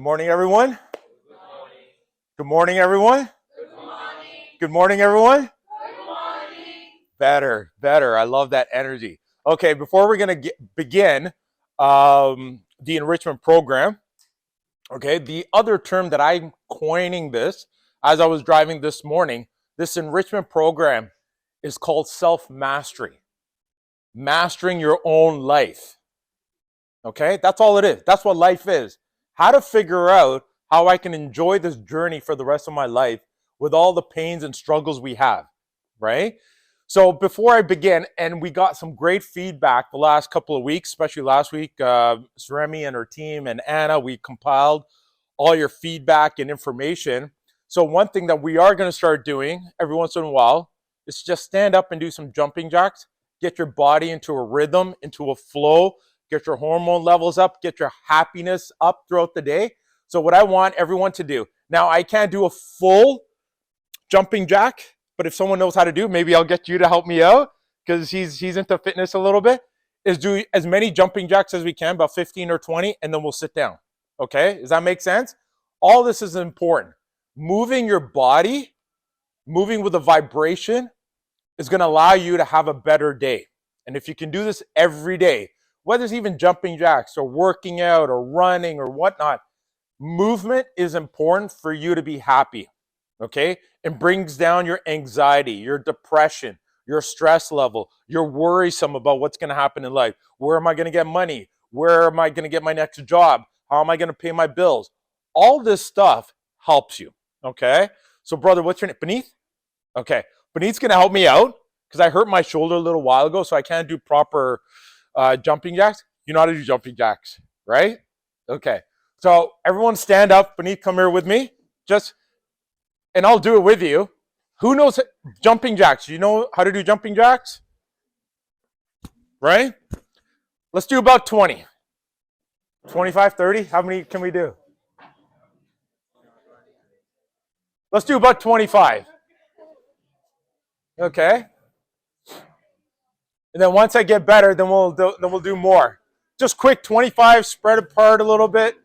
Good morning, everyone. Good morning, everyone. Good morning, everyone. Better. I love that energy. Okay, before we're going to begin the enrichment program, okay, the other term that I'm coining this as I was driving this morning, this enrichment program is called self-mastery. Mastering your own life. Okay, that's all it is. That's what life is. How to figure out how I can enjoy this journey for the rest of my life with all the pains and struggles we have, right? So before I begin, and we got some great feedback the last couple of weeks, especially last week, Remy and her team and Anna, we compiled all your feedback and information. So one thing that we are going to start doing every once in a while is just stand up and do some jumping jacks, get your body into a rhythm, into a flow, get your hormone levels up, get your happiness up throughout the day. So what I want everyone to do, now I can't do a full jumping jack, but if someone knows how to do, maybe I'll get you to help me out because he's into fitness a little bit, is do as many jumping jacks as we can, about 15 or 20, and then we'll sit down. Okay, does that make sense? All this is important. Moving your body, moving with a vibration is going to allow you to have a better day. And if you can do this every day, whether it's even jumping jacks or working out or running or whatnot, movement is important for you to be happy, okay? It brings down your anxiety, your depression, your stress level. You're worrisome about what's going to happen in life. Where am I going to get money? Where am I going to get my next job? How am I going to pay my bills? All this stuff helps you, okay? So brother, what's your name? Beneath? Okay. Beneath's going to help me out because I hurt my shoulder a little while ago, so I can't do proper jumping jacks. You know how to do jumping jacks, right? Okay. So everyone stand up. Beneath, come here with me. And I'll do it with you. Who knows jumping jacks? You know how to do jumping jacks? Right? Let's do about 20. 25, 30? How many can we do? Let's do about 25. Okay. And then once I get better, then we'll do more. Just quick 25, spread apart a little bit.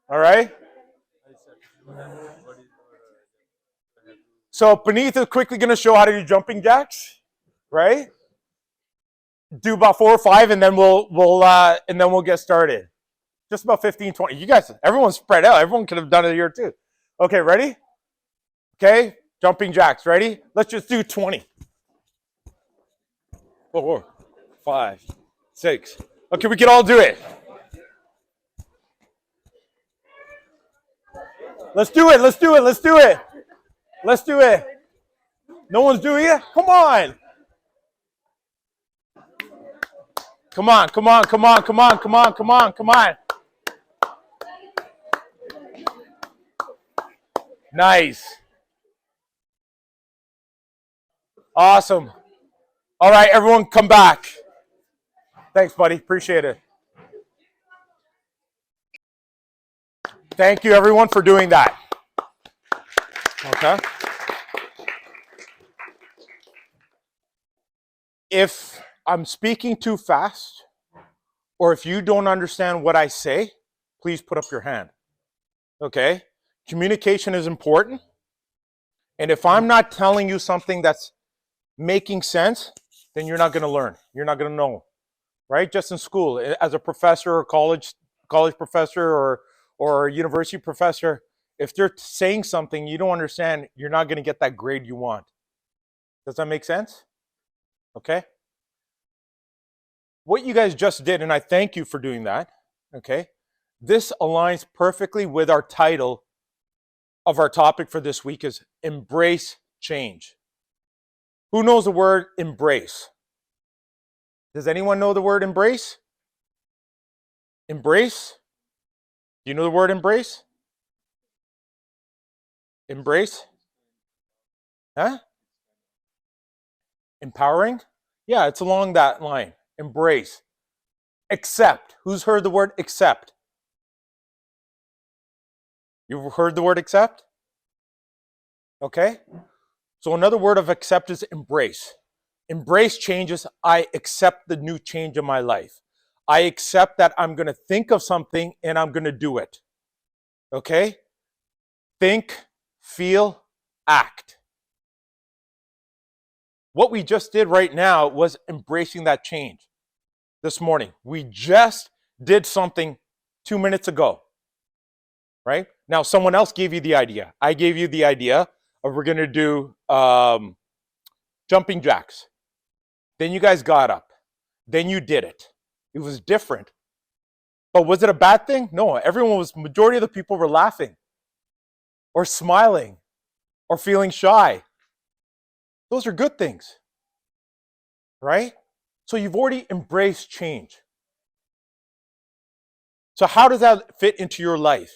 All right. So Beneath is quickly going to show how to do jumping jacks, right? Do about 4 or 5, and then we'll get started. Just about 15, 20. You guys, everyone's spread out. Everyone could have done it here too. Okay, ready? Okay, jumping jacks. Ready? Let's just do 20. 4, 5, 6. Okay, we can all do it. Let's do it. Let's do it. Let's do it. Let's do it. No one's doing it? Come on. Come on, come on, come on, come on, come on, come on, come on. Nice. Awesome. All right, everyone come back. Thanks, buddy. Appreciate it. Thank you, everyone, for doing that. Okay. If I'm speaking too fast, or if you don't understand what I say, please put up your hand. Okay? Communication is important. And if I'm not telling you something that's making sense, then you're not going to learn. You're not going to know. Right? Just in school, as a professor or college professor or university professor, if they're saying something you don't understand, you're not going to get that grade you want. Does that make sense? Okay? What you guys just did, and I thank you for doing that, okay? This aligns perfectly with our title of our topic for this week is Embrace Change. Who knows the word embrace? Does anyone know the word embrace? Embrace? Do you know the word embrace? Embrace? Huh? Empowering? Yeah, it's along that line. Embrace. Accept. Who's heard the word accept? You've heard the word accept? Okay. So another word of accept is embrace. Embrace changes. I accept the new change in my life. I accept that I'm going to think of something and I'm going to do it. Okay? Think, feel, act. What we just did right now was embracing that change this morning. We just did something 2 minutes ago, right? Now, someone else gave you the idea. I gave you the idea of we're going to do jumping jacks. Then you guys got up. Then you did it. It was different. But was it a bad thing? No, majority of the people were laughing or smiling or feeling shy. Those are good things, right? So you've already embraced change. So how does that fit into your life?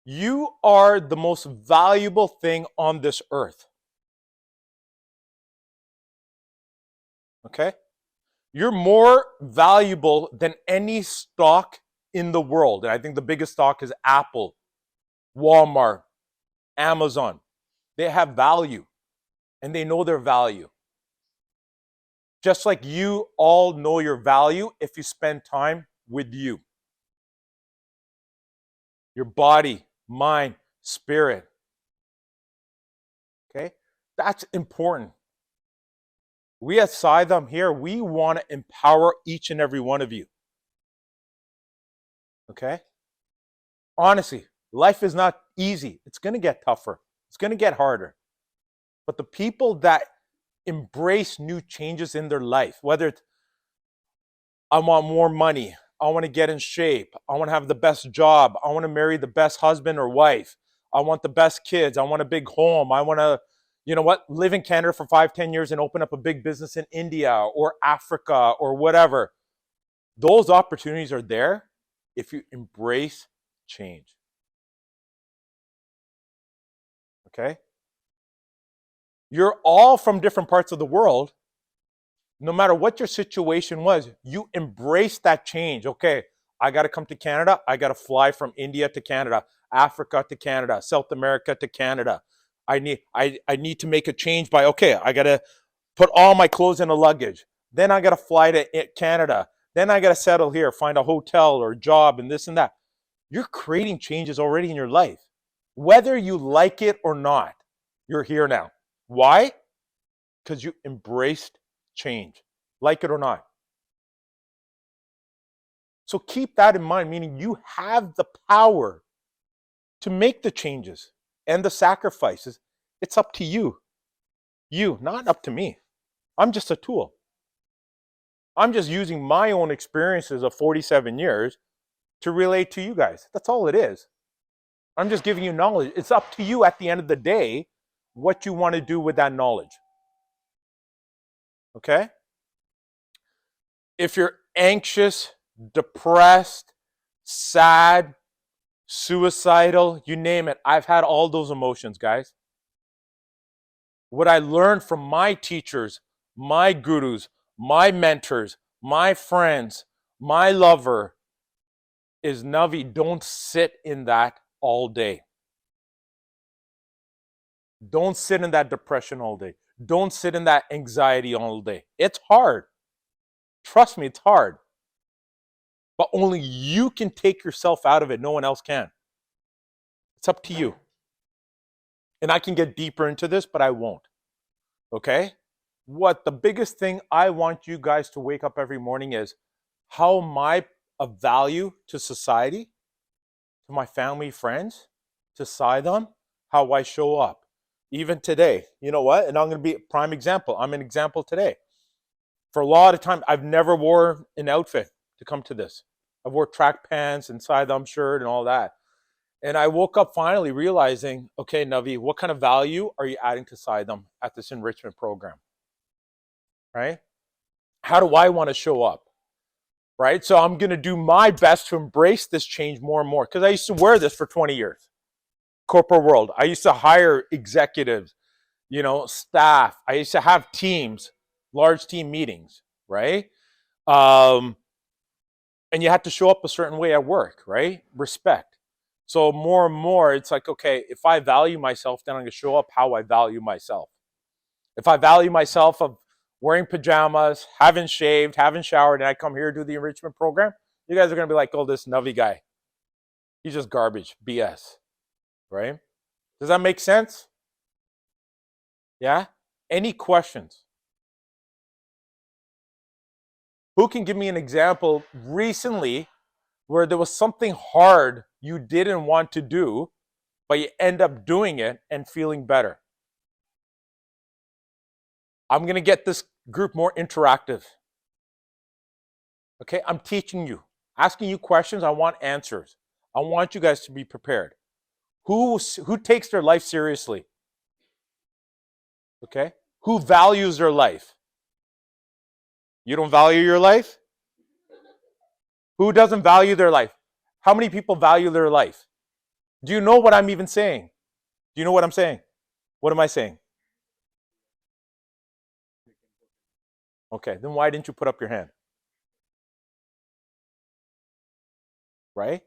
You are the most valuable thing on this earth. Okay? You're more valuable than any stock in the world. And I think the biggest stock is Apple, Walmart, Amazon. They have value and they know their value. Just like you all know your value if you spend time with you. Your body, mind, spirit. Okay? That's important. We at Sai Dham here, we want to empower each and every one of you. Okay? Honestly, life is not easy. It's going to get tougher. It's going to get harder. But the people that embrace new changes in their life, whether it's I want more money, I want to get in shape, I want to have the best job, I want to marry the best husband or wife, I want the best kids, I want a big home, I want to, live in Canada for 5-10 years and open up a big business in India or Africa or whatever. Those opportunities are there if you embrace change. Okay? You're all from different parts of the world. No matter what your situation was, you embrace that change. Okay, I got to come to Canada. I got to fly from India to Canada, Africa to Canada, South America to Canada. I need to make a change by, okay, I got to put all my clothes in a luggage. Then I got to fly to Canada. Then I got to settle here, find a hotel or a job and this and that. You're creating changes already in your life. Whether you like it or not, you're here now. Why? Because you embraced change, like it or not. So keep that in mind, meaning you have the power to make the changes and the sacrifices. It's up to you. You, not up to me. I'm just a tool. I'm just using my own experiences of 47 years to relate to you guys. That's all it is. I'm just giving you knowledge. It's up to you at the end of the day what you want to do with that knowledge. Okay? If you're anxious, depressed, sad, suicidal, you name it, I've had all those emotions, guys. What I learned from my teachers, my gurus, my mentors, my friends, my lover is, Navi, don't sit in that all day. Don't sit in that depression all day. Don't sit in that anxiety all day. It's hard. Trust me, it's hard. But only you can take yourself out of it. No one else can. It's up to you. And I can get deeper into this, but I won't. Okay? What the biggest thing I want you guys to wake up every morning is how am I of value to society, to my family, friends, to Sai Dham, how I show up. Even today, you know what? And I'm going to be a prime example. I'm an example today. For a lot of time, I've never wore an outfit to come to this. I wore track pants and Sai Dham shirt and all that. And I woke up finally realizing, okay, Navi, what kind of value are you adding to Sai Dham at this enrichment program? Right? How do I want to show up? Right? So I'm going to do my best to embrace this change more and more because I used to wear this for 20 years. Corporate world. I used to hire executives, staff. I used to have teams, large team meetings, right? And you had to show up a certain way at work, right? Respect. So more and more, it's like, okay, if I value myself, then I'm going to show up how I value myself. If I value myself of wearing pajamas, haven't shaved, haven't showered, and I come here to do the enrichment program, you guys are going to be like, oh, this Navi guy, he's just garbage, BS, right? Does that make sense? Yeah? Any questions? Who can give me an example recently where there was something hard you didn't want to do, but you end up doing it and feeling better? I'm going to get this group more interactive. Okay, I'm teaching you, asking you questions. I want answers. I want you guys to be prepared. Who takes their life seriously? Okay, who values their life? You don't value your life? Who doesn't value their life? How many people value their life? Do you know what I'm even saying? Do you know what I'm saying? What am I saying? Okay, then why didn't you put up your hand? Right?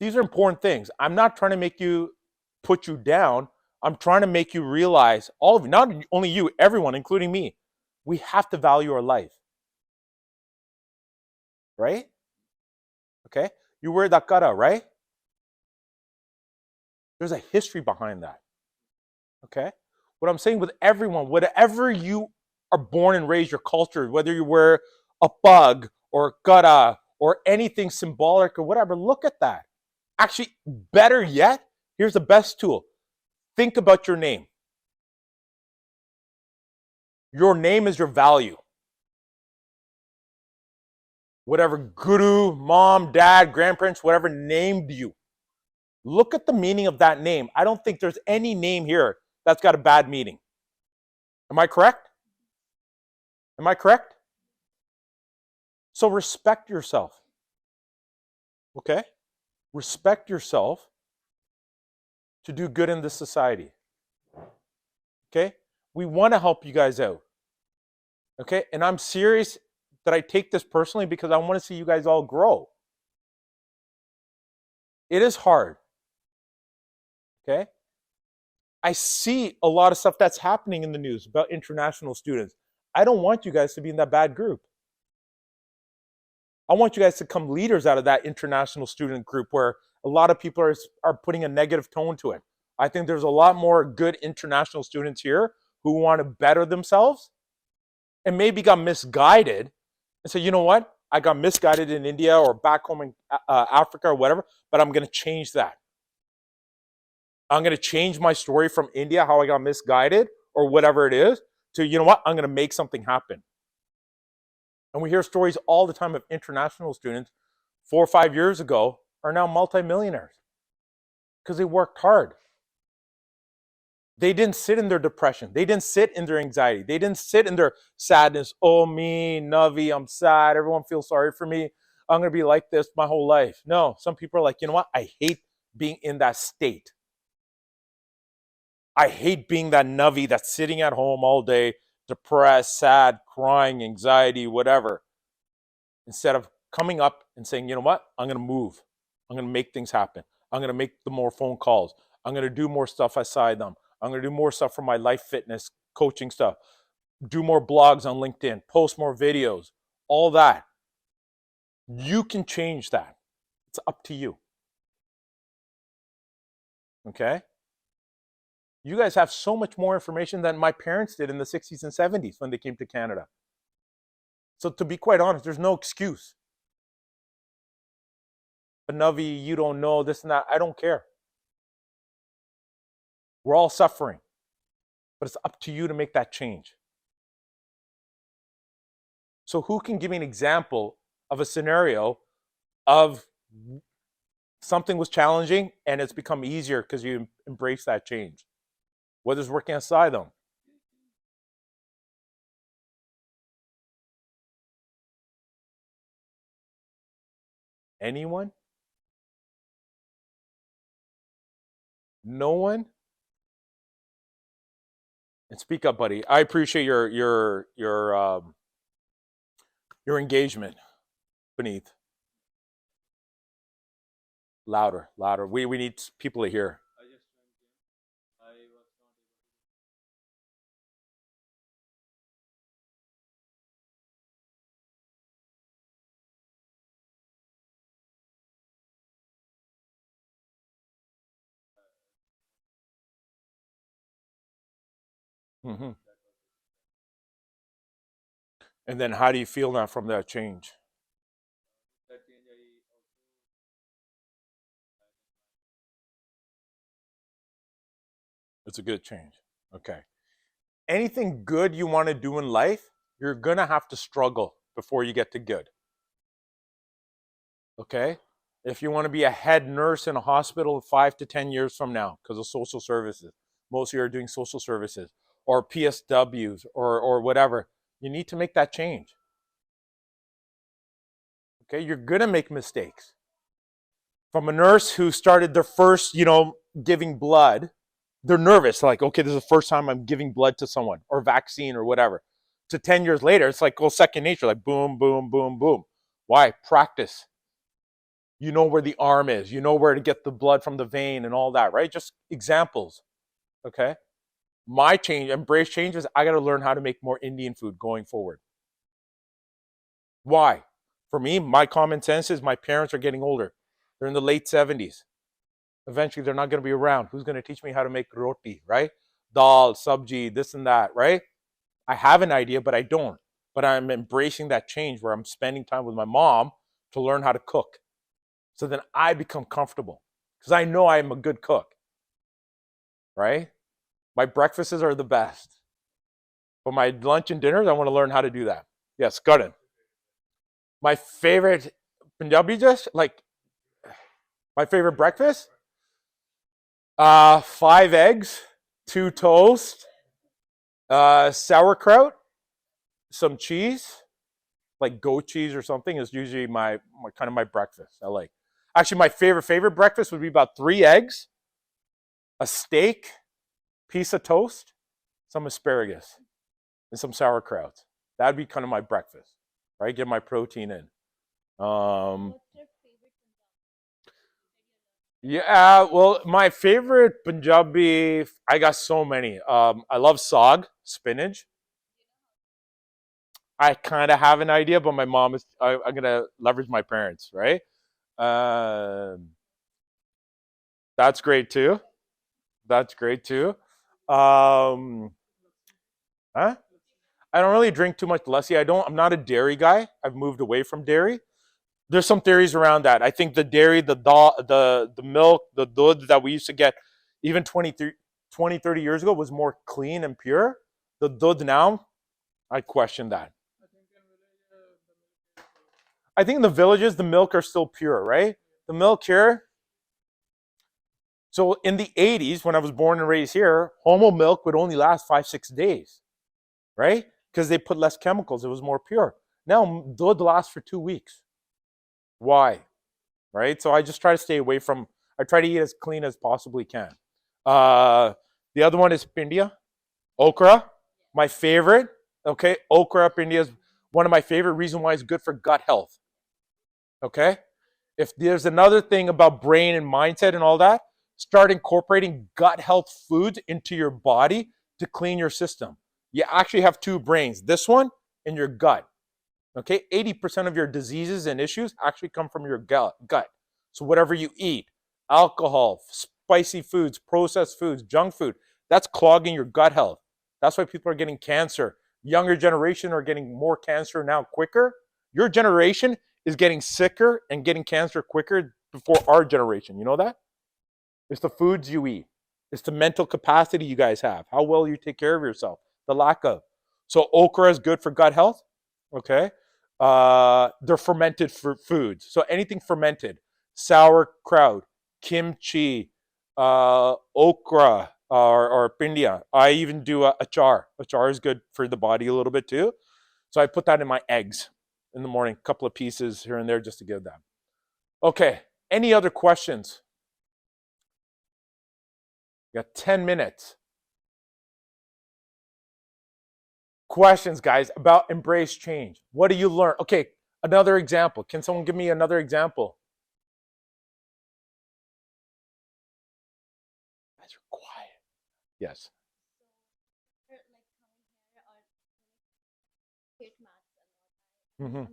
These are important things. I'm not trying to make you put you down. I'm trying to make you realize, all of you, not only you, everyone, including me, we have to value our life. Right? Okay? You wear that kara, right? There's a history behind that. Okay? What I'm saying with everyone, whatever you are born and raised, your culture, whether you wear a pug or a kara or anything symbolic or whatever, look at that. Actually, better yet, here's the best tool. Think about your name. Your name is your value. Whatever guru, mom, dad, grandparents, whatever named you. Look at the meaning of that name. I don't think there's any name here that's got a bad meaning. Am I correct? Am I correct? So respect yourself. Okay? Respect yourself to do good in this society. Okay? We want to help you guys out. Okay? And I'm serious that I take this personally because I want to see you guys all grow. It is hard. Okay? I see a lot of stuff that's happening in the news about international students. I don't want you guys to be in that bad group. I want you guys to come leaders out of that international student group where a lot of people are putting a negative tone to it. I think there's a lot more good international students here who want to better themselves and maybe got misguided and say, you know what? I got misguided in India or back home in Africa or whatever, but I'm going to change that. I'm going to change my story from India, how I got misguided or whatever it is, to, you know what? I'm going to make something happen. And we hear stories all the time of international students 4 or 5 years ago are now multimillionaires because they worked hard. They didn't sit in their depression. They didn't sit in their anxiety. They didn't sit in their sadness. Oh, me, Navi, I'm sad. Everyone feels sorry for me. I'm going to be like this my whole life. No, some people are like, you know what? I hate being in that state. I hate being that Navi that's sitting at home all day, depressed, sad, crying, anxiety, whatever. Instead of coming up and saying, you know what? I'm going to move. I'm going to make things happen. I'm going to make the more phone calls. I'm going to do more stuff at Sai Dham. I'm going to do more stuff for my life fitness coaching stuff. Do more blogs on LinkedIn. Post more videos. All that. You can change that. It's up to you. Okay? You guys have so much more information than my parents did in the 60s and 70s when they came to Canada. So to be quite honest, there's no excuse. But Navi, you don't know this and that. I don't care. We're all suffering. But it's up to you to make that change. So who can give me an example of a scenario of something was challenging and it's become easier because you embrace that change? Whether it's working at Sai Dham. Anyone? No one? And speak up, buddy. I appreciate your engagement, Beneath. Louder, louder. We need people to hear. Hmm. And then how do you feel now from that change? It's a good change. Okay. Anything good you want to do in life, you're going to have to struggle before you get to good. Okay. If you want to be a head nurse in a hospital 5 to 10 years from now, because of social services, most of you are doing social services or PSWs or whatever, you need to make that change. Okay. You're going to make mistakes. From a nurse who started their first, giving blood, they're nervous. Like, okay, this is the first time I'm giving blood to someone or vaccine or whatever. To 10 years later, it's like, second nature, like boom, boom, boom, boom. Why? Practice. You know where the arm is. You know where to get the blood from the vein and all that, right? Just examples. Okay. My change, embrace changes. I got to learn how to make more Indian food going forward. Why? For me, my common sense is my parents are getting older. They're in the late 70s. Eventually, they're not going to be around. Who's going to teach me how to make roti, right? Dal, sabji, this and that, right? I have an idea, but I don't. But I'm embracing that change where I'm spending time with my mom to learn how to cook. So then I become comfortable because I know I am a good cook, right? My breakfasts are the best. But my lunch and dinners, I want to learn how to do that. Yes, got it. My favorite Punjabi dish, like my favorite breakfast, 5 eggs, 2 toast, sauerkraut, some cheese, like goat cheese or something is usually my kind of my breakfast. I like. Actually, my favorite breakfast would be about 3 eggs, a steak, piece of toast, some asparagus, and some sauerkraut. That'd be kind of my breakfast, right? Get my protein in. Um, yeah, well, my favorite Punjabi, I got so many. I love sag, spinach. I kind of have an idea, but my mom is. I'm gonna leverage my parents, right? Um, that's great too. That's great too. Um, huh? I don't really drink too much lassi. I'm not a dairy guy. I've moved away from dairy. There's some theories around that. I think the dairy, the milk, the dud that we used to get even 30 years ago was more clean and pure. The dud now, I question that. I think in the villages, the milk are still pure, right? The milk here. So in the 80s, when I was born and raised here, homo milk would only last 5, 6 days, right? Because they put less chemicals. It was more pure. Now, dud lasts for 2 weeks. Why? Right? So I just try to stay away from. I try to eat as clean as possibly can. Uh, the other one is pindia, okra, my favorite. Okay, okra pindia is one of my favorite. Reason why it's good for gut health. Okay, if there's another thing about brain and mindset and all that, start incorporating gut health foods into your body to clean your system. You actually have two brains, this one and your gut. Okay, 80% of your diseases and issues actually come from your gut. So whatever you eat, alcohol, spicy foods, processed foods, junk food, that's clogging your gut health. That's why people are getting cancer. Younger generation are getting more cancer now quicker. Your generation is getting sicker and getting cancer quicker before our generation. You know that? It's the foods you eat. It's the mental capacity you guys have. How well you take care of yourself. The lack of. So okra is good for gut health. Okay. They're fermented foods. So anything fermented, sauerkraut, kimchi, okra, or pindia. I even do a achar. Achar is good for the body a little bit too. So I put that in my eggs in the morning, a couple of pieces here and there just to give that. Okay. Any other questions? You got 10 minutes. Questions, guys, about embrace change. What do you learn? Okay, another example. Can someone give me another example? You guys are quiet. Yes. Mm-hmm.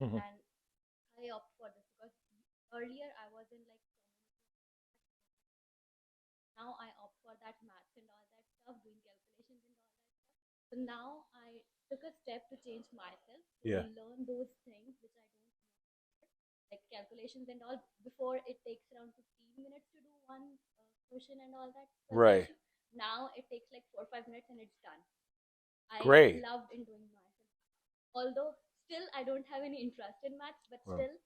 Mhm. And I opt for this because earlier I was in like now I opt for that maths and all that stuff, doing calculations and all that stuff. So now I took a step to change myself to Yeah. learn those things which I don't know, like calculations and all. Before it takes around 15 minutes to do one question and all that Right. calculation. Now it takes like 4 or 5 minutes and it's done. I Great. loved in doing myself. Although still I don't have any interest in maths, but Well, still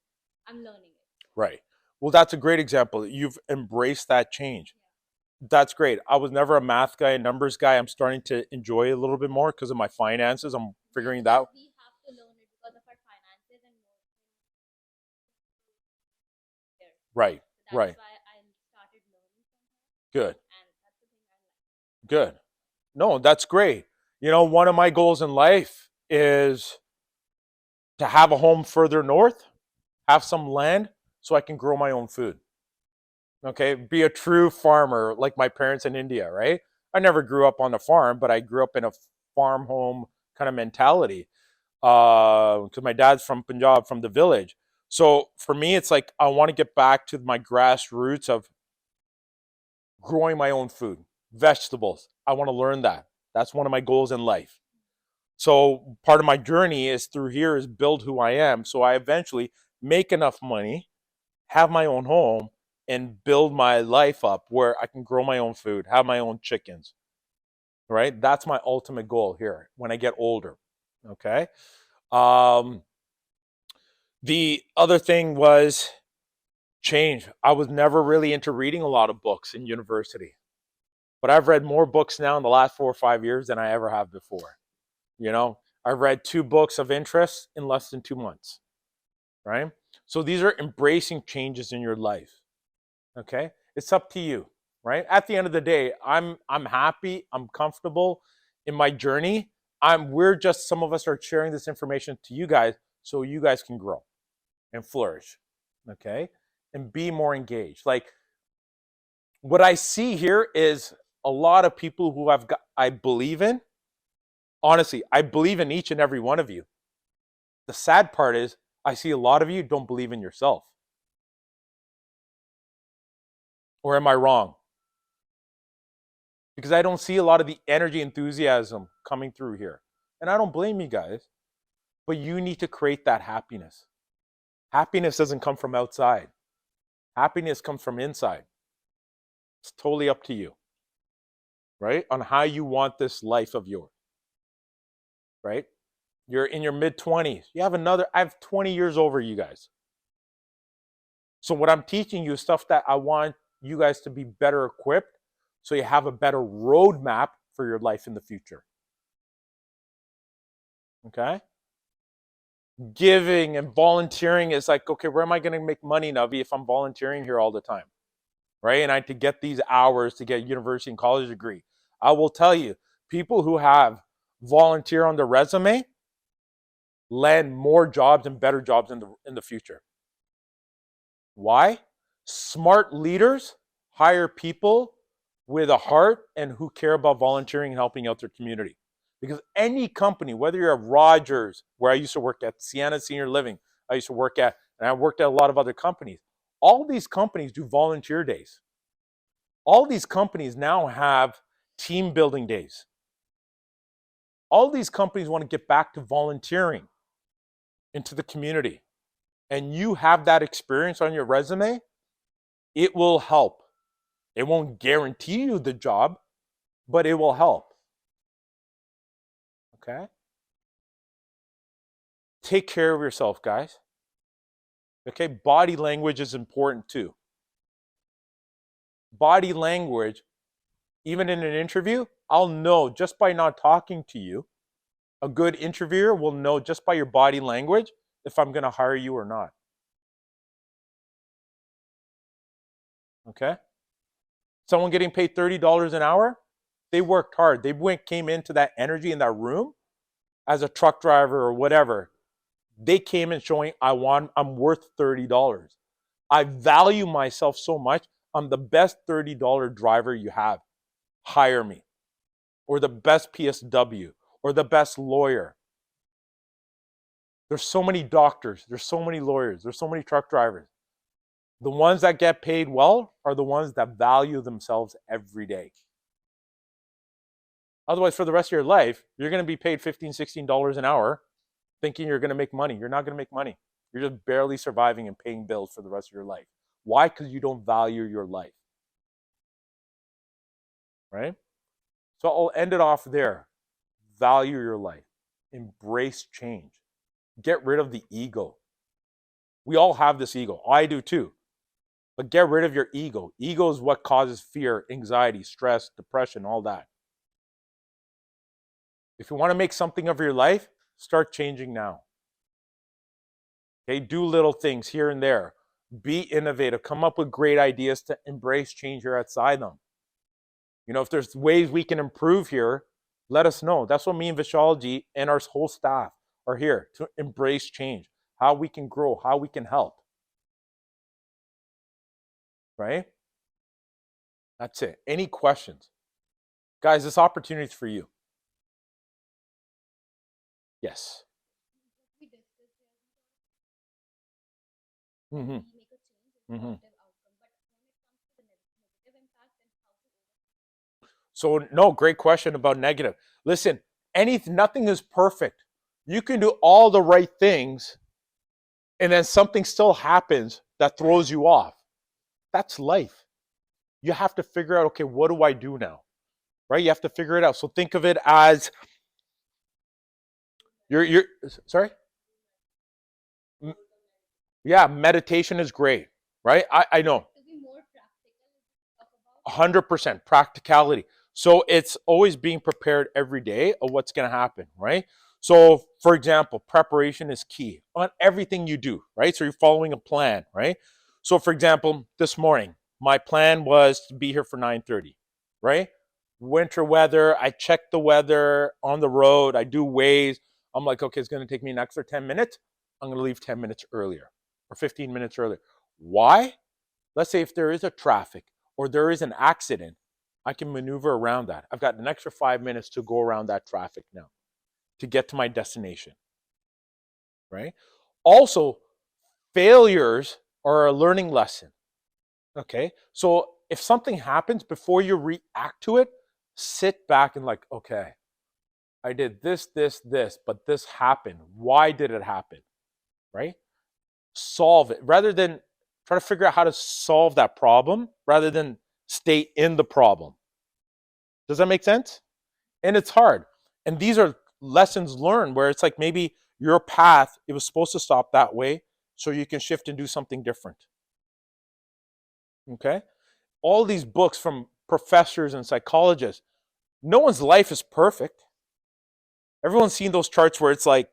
I'm learning it. right. Well, that's a great example. You've embraced that change. That's great. I was never a math guy, a numbers guy. I'm starting to enjoy it a little bit more because of my finances. I'm Yeah, figuring that. because we have to learn it because of our finances and more there. Right. So that's Right. why I started learning from her, Good. and that's the thing I like. Good. No, that's great. You know, one of my goals in life is to have a home further north, have some land so I can grow my own food. Okay. Be a true farmer like my parents in India, right? I never grew up on a farm, but I grew up in a farm home kind of mentality. Because my dad's from Punjab, from the village. So for me, it's like I want to get back to my grassroots of growing my own food, vegetables. I want to learn that. That's one of my goals in life. So part of my journey is through here is build who I am. So I eventually make enough money, have my own home, and build my life up where I can grow my own food, have my own chickens. Right? That's my ultimate goal here when I get older. Okay. Um, the other thing was change. I was never really into reading a lot of books in university, but I've read more books now in the last 4 or 5 years than I ever have before. You know, I've read 2 books of interest in less than 2 months, right? So these are embracing changes in your life. Okay, it's up to you, right? At the end of the day, I'm happy, I'm comfortable in my journey. We're just some of us are sharing this information to you guys so you guys can grow and flourish, okay, and be more engaged. Like what I see here is a lot of people who I believe in. Honestly, I believe in each and every one of you. The sad part is I see a lot of you don't believe in yourself. Or am I wrong? Because I don't see a lot of the energy, enthusiasm coming through here. And I don't blame you guys, but you need to create that happiness. Happiness doesn't come from outside. Happiness comes from inside. It's totally up to you, right? On how you want this life of yours, right? You're in your mid 20s. I have 20 years over you guys. So what I'm teaching you is stuff that I want you guys to be better equipped so you have a better roadmap for your life in the future. Okay? Giving and volunteering is like, okay, where am I going to make money, Navi, if I'm volunteering here all the time? Right? And I had to get these hours to get a university and college degree. I will tell you, people who have volunteer on their resume land more jobs and better jobs in the future. Why? Smart leaders hire people with a heart and who care about volunteering and helping out their community. Because any company, whether you're at Rogers, where I used to work at Sienna Senior Living, I used to work at, and I worked at a lot of other companies, all these companies do volunteer days. All these companies now have team building days. All these companies want to get back to volunteering into the community. And you have that experience on your resume, it will help. It won't guarantee you the job, but it will help. Okay? Take care of yourself, guys. Okay? Body language is important too. Body language, even in an interview, I'll know just by not talking to you. A good interviewer will know just by your body language if I'm going to hire you or not. Okay? Someone getting paid $30 an hour, they worked hard. Came into that energy in that room as a truck driver or whatever. They came in showing I'm worth $30. I value myself so much. I'm the best $30 driver you have. Hire me. Or the best PSW or the best lawyer. There's so many doctors, there's so many lawyers, there's so many truck drivers. The ones that get paid well are the ones that value themselves every day. Otherwise, for the rest of your life, you're going to be paid $15, $16 an hour thinking you're going to make money. You're not going to make money. You're just barely surviving and paying bills for the rest of your life. Why? Because you don't value your life. Right? So I'll end it off there. Value your life. Embrace change. Get rid of the ego. We all have this ego. I do too. But get rid of your ego. Ego is what causes fear, anxiety, stress, depression, all that. If you want to make something of your life, start changing now. Okay, do little things here and there. Be innovative. Come up with great ideas to embrace change here at Sai Dham. You know, if there's ways we can improve here, let us know. That's what me and Vishalaji and our whole staff are here to embrace change. How we can grow, how we can help. Right? That's it. Any questions? Guys, this opportunity is for you. Yes. We discussed Mm-hmm. we make a change in Mm-hmm. positive outcome, but when it comes to the negative impact and how to overcome. So, no, great question about negative. Listen, nothing is perfect. You can do all the right things, and then something still happens that throws you off. That's life. You have to figure out, okay, what do I do now? Right? You have to figure it out. So think of it as you're sorry? Yeah, meditation is great, right? I know. To be more practical, talk about 100% practicality. So it's always being prepared every day of what's going to happen, right? So, for example, preparation is key on everything you do, right? So you're following a plan, right? So, for example, this morning, my plan was to be here for 9:30, right? Winter weather, I check the weather on the road, I do Waze. I'm like, okay, it's going to take me an extra 10 minutes. I'm going to leave 10 minutes earlier or 15 minutes earlier. Why? Let's say if there is a traffic or there is an accident, I can maneuver around that. I've got an extra 5 minutes to go around that traffic now to get to my destination, right? Also, failures are a learning lesson, okay? So if something happens, before you react to it, sit back and like, okay, I did this, but this happened. Why did it happen, right? Solve it rather than try to figure out how to solve that problem rather than stay in the problem. Does that make sense? And it's hard. And these are lessons learned where it's like maybe your path, it was supposed to stop that way, so you can shift and do something different. Okay? All these books from professors and psychologists, no one's life is perfect. Everyone's seen those charts where it's like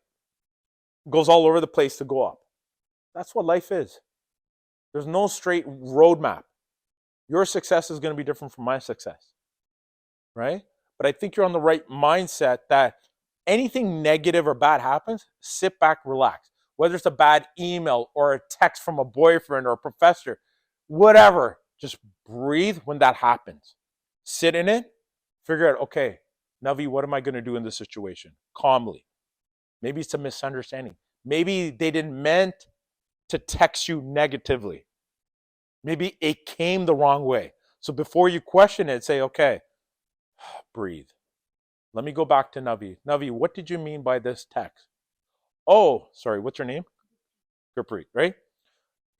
goes all over the place to go up. That's what life is. There's no straight roadmap. Your success is going to be different from my success. Right? But I think you're on the right mindset that anything negative or bad happens, sit back, relax. Whether it's a bad email or a text from a boyfriend or a professor, whatever, just breathe when that happens. Sit in it, figure out, okay, Navi, what am I going to do in this situation? Calmly. Maybe it's a misunderstanding. Maybe they didn't meant to text you negatively. Maybe it came the wrong way. So before you question it, say, okay, breathe. Let me go back to Navi. Navi, what did you mean by this text? Oh, sorry, what's your name? Gurpreet, right?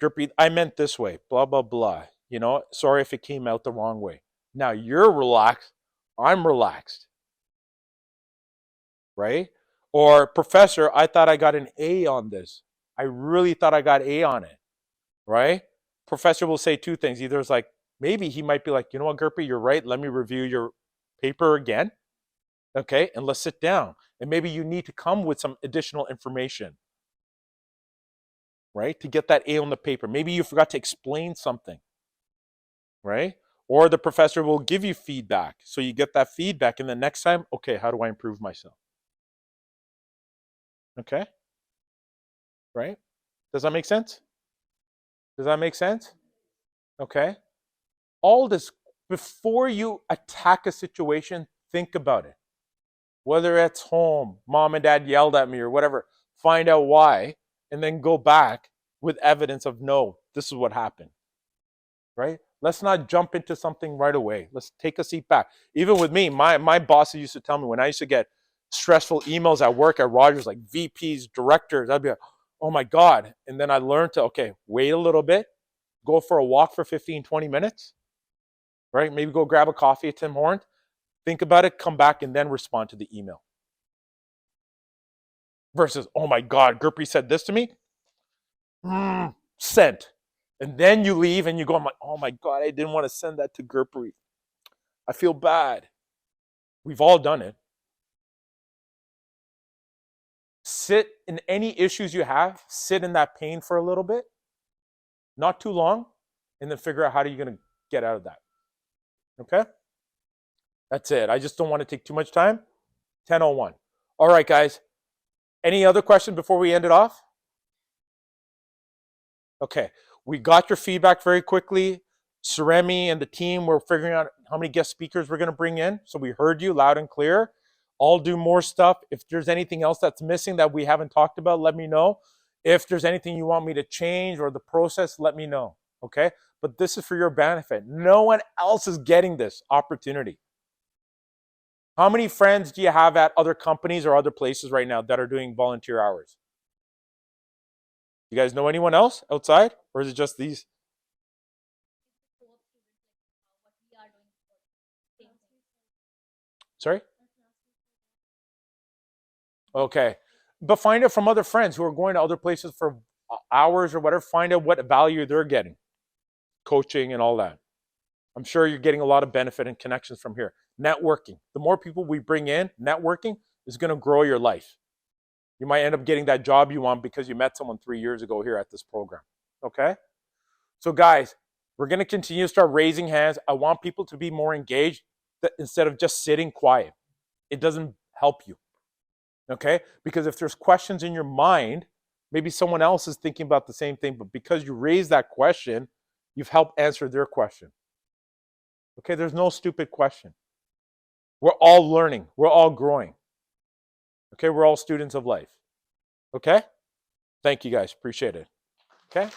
Gurpreet, I meant this way, blah, blah, blah. You know, sorry if it came out the wrong way. Now you're relaxed. I'm relaxed, right? Or, professor, I thought I got an A on this. I really thought I got A on it, right? Professor will say two things. Either it's like, maybe he might be like, you know what, Gurpreet, you're right. Let me review your paper again. Okay, and let's sit down. And maybe you need to come with some additional information, right? To get that A on the paper. Maybe you forgot to explain something, right? Or the professor will give you feedback. So you get that feedback. And the next time, okay, how do I improve myself? Okay, right? Does that make sense? Does that make sense? Okay. All this, before you attack a situation, think about it. Whether it's home, mom and dad yelled at me or whatever, find out why, and then go back with evidence of no, this is what happened. Right? Let's not jump into something right away. Let's take a seat back. Even with me, my bosses used to tell me when I used to get stressful emails at work at Rogers, like VPs, directors, I'd be like, oh my God. And then I learned to, okay, wait a little bit, go for a walk for 15, 20 minutes, right? Maybe go grab a coffee at Tim Hortons, think about it, come back, and then respond to the email. Versus, oh my God, Gurpreet said this to me. Sent. And then you leave and you go, I'm like, oh my God, I didn't want to send that to Gurpreet. I feel bad. We've all done it. Sit in any issues you have, sit in that pain for a little bit, not too long, and then figure out how are you going to get out of that. Okay? That's it. I just don't want to take too much time. 10:01. All right, guys. Any other questions before we end it off? Okay. We got your feedback very quickly. Suremi and the team were figuring out how many guest speakers we're going to bring in. So we heard you loud and clear. I'll do more stuff. If there's anything else that's missing that we haven't talked about, let me know. If there's anything you want me to change or the process, let me know. Okay? But this is for your benefit. No one else is getting this opportunity. How many friends do you have at other companies or other places right now that are doing volunteer hours? You guys know anyone else outside? Or is it just these? Sorry? Okay. But find out from other friends who are going to other places for hours or whatever. Find out what value they're getting. Coaching and all that. I'm sure you're getting a lot of benefit and connections from here. Networking. The more people we bring in, networking is going to grow your life. You might end up getting that job you want because you met someone 3 years ago here at this program. Okay? So guys, we're going to continue to start raising hands. I want people to be more engaged instead of just sitting quiet. It doesn't help you. Okay? Because if there's questions in your mind, maybe someone else is thinking about the same thing, but because you raised that question, you've helped answer their question. Okay? There's no stupid question. We're all learning. We're all growing. Okay? We're all students of life. Okay? Thank you guys. Appreciate it. Okay?